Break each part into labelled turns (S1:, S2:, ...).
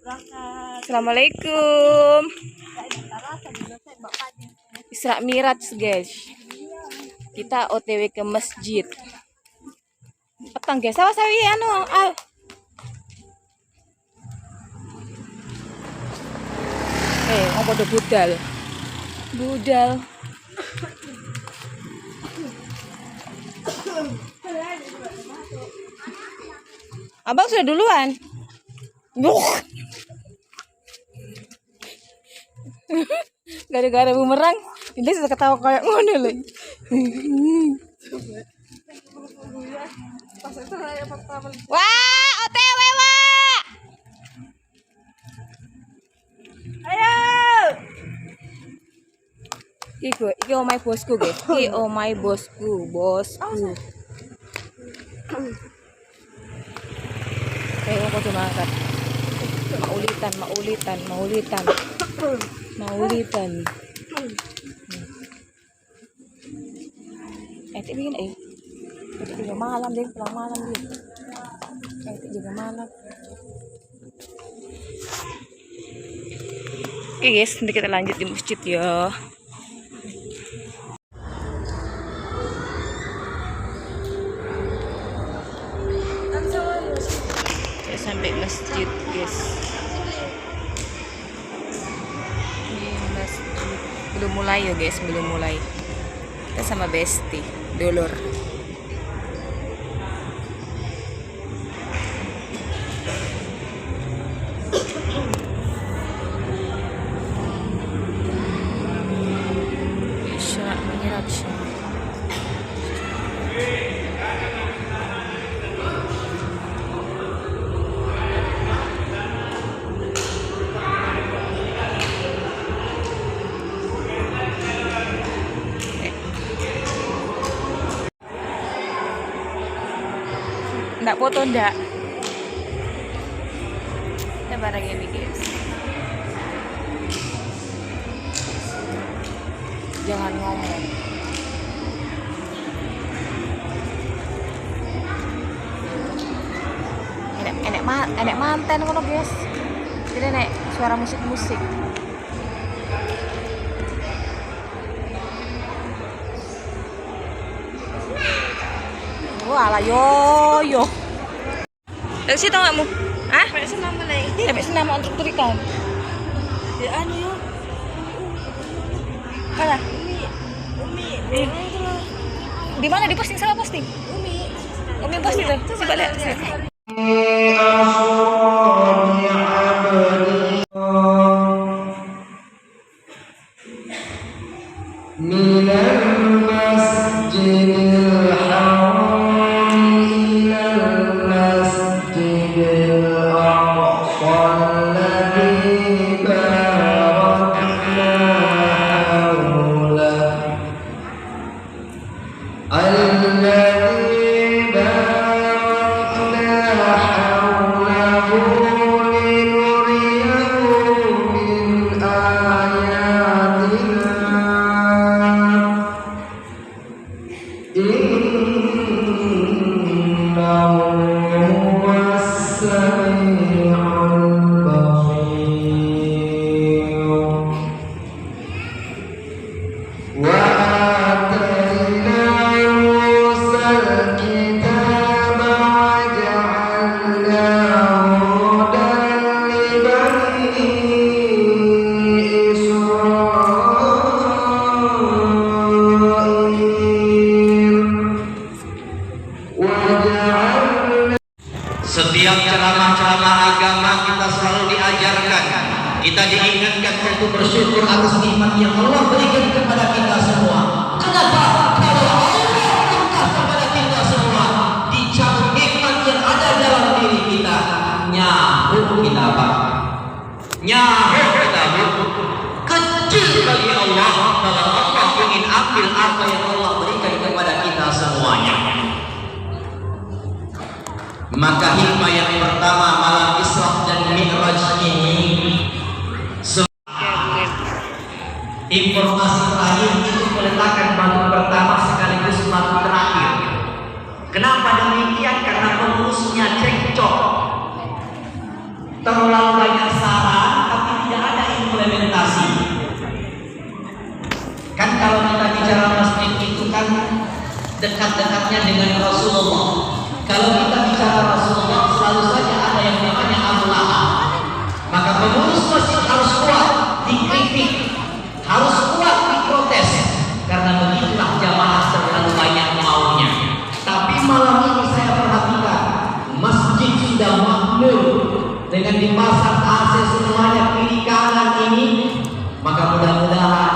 S1: Assalamualaikum. Isra Miraj guys. Kita OTW ke masjid. Petang guys, sama sawi anu. Apa tuh budal? Budal. Abang sudah duluan. Gara-gara bumerang, ini sudah ketawa kayak ngono lagi. Wah, OTW wah. Ayo. Iki omai bosku guys. Iki omai bosku. Aku tuh mangkat. Maulitan. Itu bikin itu juga malam deh, pulang malam deh. Itu juga malam. Oke guys, nanti kita lanjut di masjid ya. Sampai masjid guys. Ini masjid belum mulai ya guys, belum mulai. Kita sama Besti dulur. Isra Miraj. Nggak foto ndak? Kita bareng ini guys. Jangan ngomong. Enek manten kono guys. Jadi nek suara musik. Wah, yo. Dari situ nggak mu? Hah? Sampai senam lagi. Sampai senam untuk terikan. Ya anu yo. Mana? Umi. Di mana diposting sama posting? Umi posting tuh. Coba lihat.
S2: Setiap ceramah-ceramah agama kita selalu diajarkan, kita diingatkan untuk bersyukur atas nikmat yang Allah berikan kepada kita semua. Kenapa? Kalau Allah berikan kepada kita semua, dicabut nikmat yang ada dalam diri kita, nyahu kita apa? Nyahu kita kecil bagi Allah kalau Allah ingin ambil apa yang Allah berikan kepada kita semuanya. Maka hikmah yang pertama malam Isra dan Mi'raj ini, informasi terakhir itu meletakkan batu pertama sekaligus batu terakhir. Kenapa demikian? Karena pengurusnya cekcok. terlalu banyak saran tapi tidak ada implementasi. Kan kalau kita bicara masjid itu kan dekat-dekatnya dengan Rasulullah. Kalau kita bicara Rasulullah selalu saja ada yang namanya Abu Lahab. Maka pengurus masjid harus kuat dikritik, harus kuat diprotes, karena begitulah jamaah terlalu banyak maunya. Tapi malam ini saya perhatikan masjid sudah makmur dengan dipasang AC semuanya kiri kanan ini, maka mudah-mudahan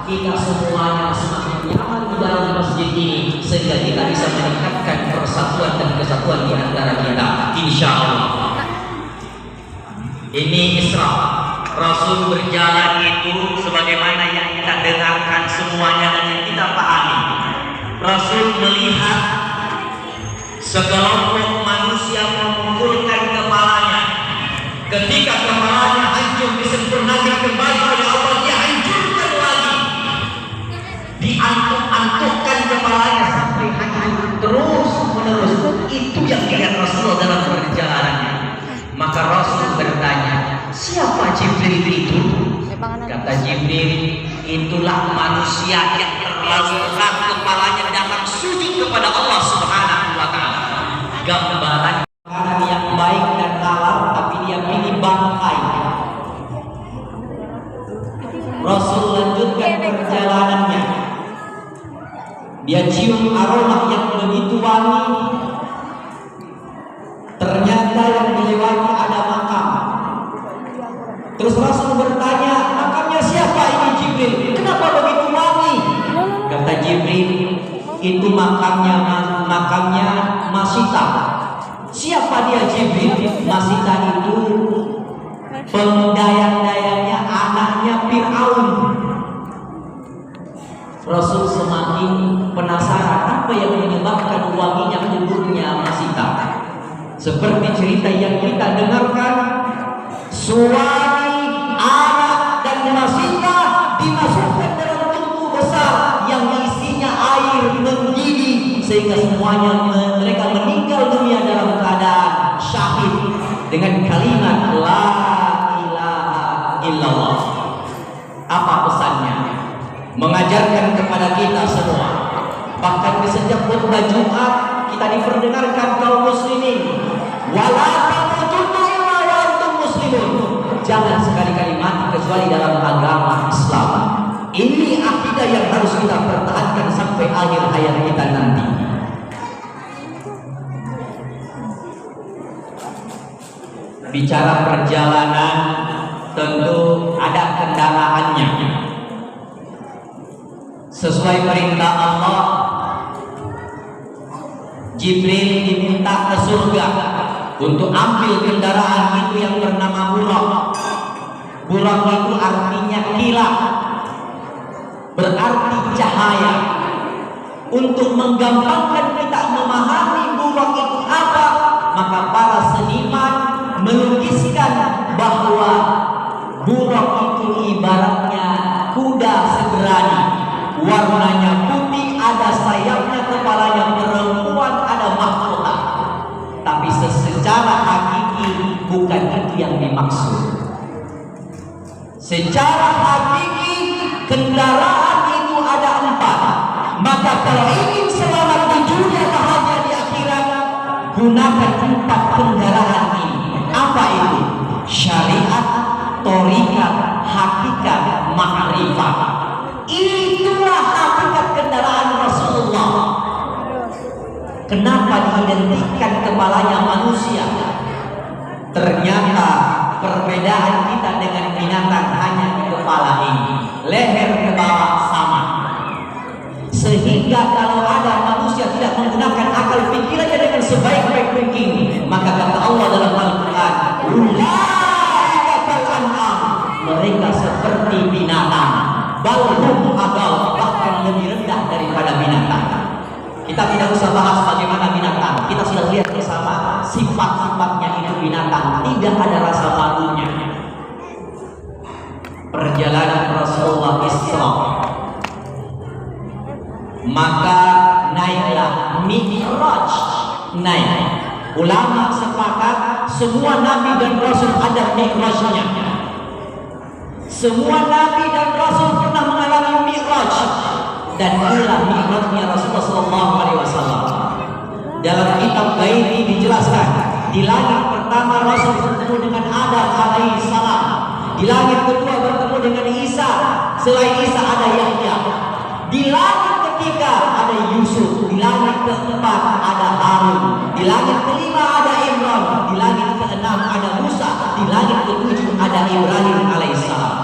S2: kita semuanya semakin nyaman di dalam masjid ini sehingga kita bisa meningkatkan persatuan dan kesatuan di antara kita, insya Allah. Ini Isra, Rasul berjalan itu sebagaimana yang kita dengarkan semuanya dan yang kita pahami. Rasul melihat sekelompok manusia memukulkan kepalanya. Ketika kepalanya hancur disempurnakan kembali oleh Allah, dia hancurkan lagi, diantuk-antukkan kepalanya sampai hancur terus menerus. Itu yang dilihat Rasulullah dalam perjalanannya. Maka Rasul bertanya, siapa Jibril itu? Kata Jibril, itulah manusia yang terlalu berat kepalanya dalam sujud kepada Allah Subhanahu wa Ta'ala. Gambaran orang yang baik dan halal, tapi dia pilih bangkai. Rasul lanjutkan perjalanannya. Dia cium aroma yang begitu wangi. Ternyata yang dilewati ada makam. Terus Rasul bertanya, makamnya siapa ini Jibril? Kenapa begitu wangi? Kata Jibril, itu makamnya Masita. Siapa dia Jibril? Masita itu pendayang-dayangnya anaknya Fir'aun. Rasul semakin penasaran apa yang menyebabkan wanginya tubuhnya Masita. Seperti cerita yang kita dengarkan, suami, anak, dan Masita dimasukkan dalam tubuh besar yang isinya air mendidih sehingga semuanya mereka meninggal dunia dalam keadaan syahid dengan kalimat la ilaha illallah. Apa pesannya? Mengajarkan kepada kita semua. Bahkan di setiap khutbah Jumat kita diperdengarkan kaum muslimin, wala tamutunna illa wa antum muslimun. Jangan sekali-kali mati kecuali dalam agama Islam. Ini akidah yang harus kita pertahankan sampai akhir hayat kita nanti. Bicara perjalanan, tentu ada kendaraannya. Sesuai perintah Allah, Jibril diminta ke surga untuk ambil kendaraan itu yang bernama Buraq. Buraq itu artinya kilat, berarti cahaya. Untuk menggampangkan kita memahami Buraq itu apa, maka para seniman melukiskan bahwa Buraq itu ibaratnya kuda segerani, warnanya putih, ada sayapnya, kepalanya perempuan, ada mahkota. Tapi secara hakiki bukan itu yang dimaksud. Secara hakiki kendaraan itu ada 4. Maka kalau ingin selamat di dunia bahagia di akhirat, gunakan 4 kendaraan ini. Apa itu? Syariat, thariqat, hakikat, ma'rifat. Itulah hakikat kendaraan Rasulullah. Kenapa diidentikan kepalanya manusia? Ternyata perbedaan kita dengan binatang hanya di kepala ini, leher ke bawah sama. Sehingga kalau ada manusia tidak menggunakan akal pikirannya dengan sebaik-baik mungkin, maka kata Allah dalam Al-Quran, ulaika kal'an'am, mereka seperti binatang, balhum adal, bahkan lebih rendah daripada binatang. Kita tidak usah bahas bagaimana binatang, kita sudah lihat bersama sifat-sifatnya itu binatang, tidak ada rasa malunya. Perjalanan Rasulullah Isra, maka naiklah Mi'raj, naik. Ulama sepakat semua nabi dan rasul ada Mi'rajnya. Semua nabi dan rasul pernah mengalami Mi'raj, dan inilah Mi'rajnya Rasulullah SAW. Dalam kitab Baiti dijelaskan, di langit pertama Rasul bertemu dengan Adam alaihi salam. Di langit kedua bertemu dengan Isa. Selain Isa ada Yahya. Di langit ketiga ada Yusuf. Di langit keempat ada Harun. Di langit kelima ada Imran. Di langit keenam ada Musa. Di langit ketujuh ada Ibrahim alaihissalam.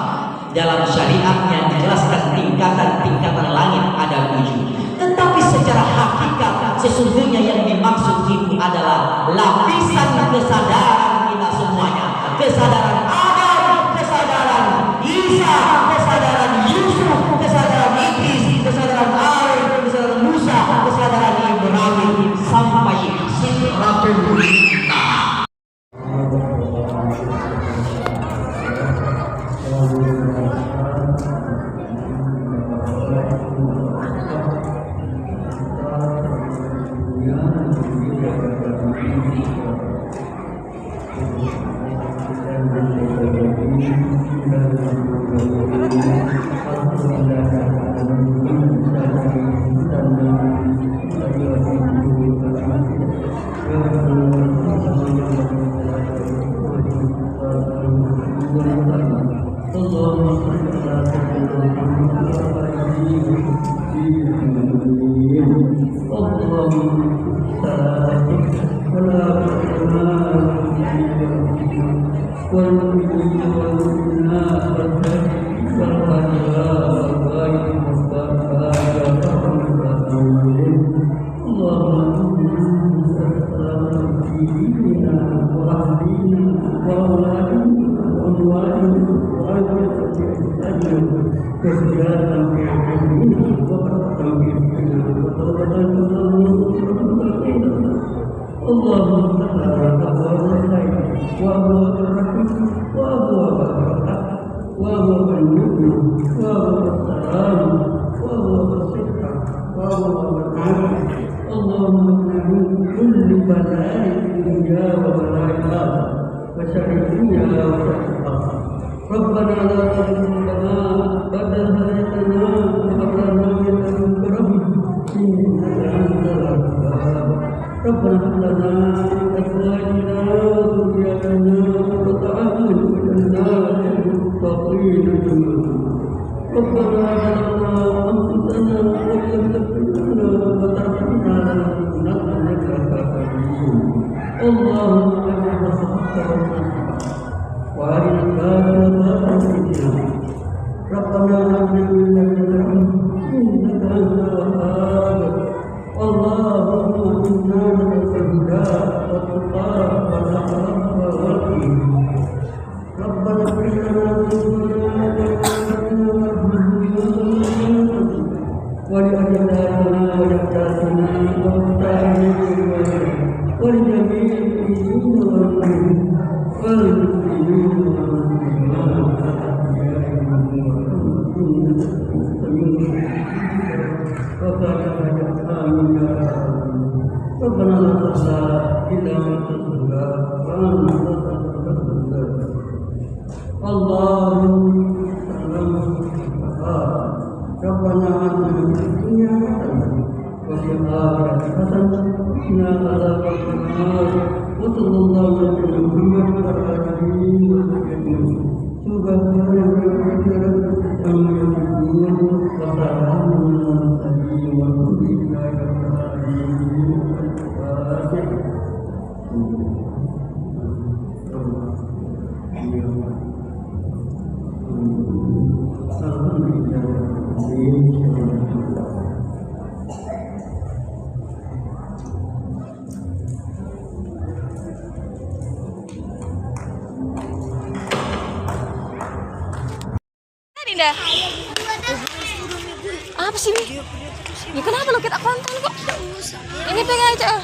S2: Dalam syariatnya dijelaskan tingkatan-tingkatan langit ada 7. Tetapi secara hakikat sesungguhnya yang dimaksud itu adalah lapisan kesadaran kita semuanya. Kesadaran Adam, kesadaran Isa, kesadaran Yusuf, kesadaran Idris, kesadaran Harun, kesadaran Musa, kesadaran Ibrahim, sampai Sidratul Muntaha. ربنا لا تزغ قلوبنا بعد إذ هديتنا وهب لنا من لدنك رحمة إنك أنت الوهاب ربنا هب لنا من أزواجنا وذرياتنا قرة أعين واجعلنا للمتقين إماما ربنا ظلمنا أنفسنا وإن لم تغفر لنا وترحمنا لنكونن من الخاسرين اللهم أجعل رحمتك وأرنا الباطل باطلا ربنا هب لنا من لدنك رحمة إنك أنت الوهاب اللهم إنا نسألك الهدى والتقى والعفاف والغنى ربنا اغفر لنا ذنوبنا ولأجدادنا ولأجدادنا ومتاعنا ولجميع المسلمين والمؤمنين والمسلمين ربنا لا تخزى إلا ما تخزى وأنت تخزى اللهم ربنا آتنا في الدنيا حسنة وفي الآخرة حسنة وقنا عذاب النار وصلى الله على محمد وعلى آله وصحبه سبحان ربك رب العزة عما يصفون وسلام على المرسلين والحمد لله رب العالمين.
S1: Dinda. Apa sih ini? Ya kenapa lo kita konten kok? Ini pegang aja.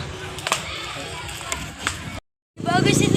S3: Bagus itu.